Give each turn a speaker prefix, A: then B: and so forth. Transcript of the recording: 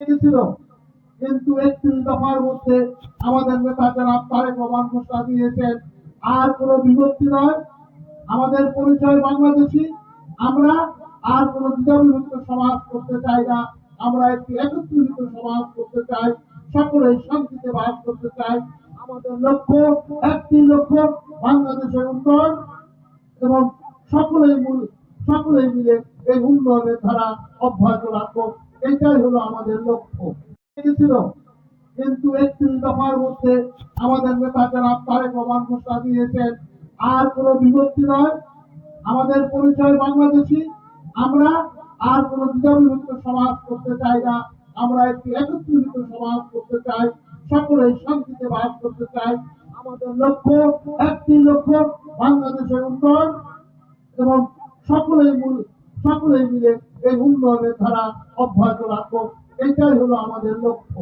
A: ছিল, কিন্তু ৩১ দফার মধ্যে আমাদের নেতা জনাব তারেক রহমান ঘোষণা দিয়েছেন আর কোনো বিভক্তি নয়, আমাদের পরিচয় বাংলাদেশী। আমরা আর কোনো দ্বিধাবিভক্ত সমাজ করতে চাই না, আমরা একটি একত্রিত সমাজ করতে চাই, সকলেই শান্তিতে বাস করতে চাই। আমাদের লক্ষ্য একটি লক্ষ্য, বাংলাদেশের উন্নয়ন এবং সকলেই সকলেই মিলে এই উন্নয়নের ধারা অব্যাহত রাখবো, এটাই হলো আমাদের লক্ষ্য। ছিল, কিন্তু ৩১ দফার মধ্যে আমাদের নেতা জনাব তারেক রহমান ঘোষণা দিয়েছেন আর কোনো বিভক্তি নয়, আমাদের পরিচয় বাংলাদেশী। আমরা আর কোনো দ্বিধাবিভক্ত সমাজ করতে চাই না, আমরা একটি একত্রিত সমাজ করতে চাই, সকলেই শান্তিতে বাস করতে চাই। আমাদের লক্ষ্য একটি লক্ষ্য, বাংলাদেশের উন্নয়ন এবং সকলেই সকলেই মিলে এই উন্নয়নের ধারা অব্যাহত রাখবো, এটাই হলো আমাদের লক্ষ্য।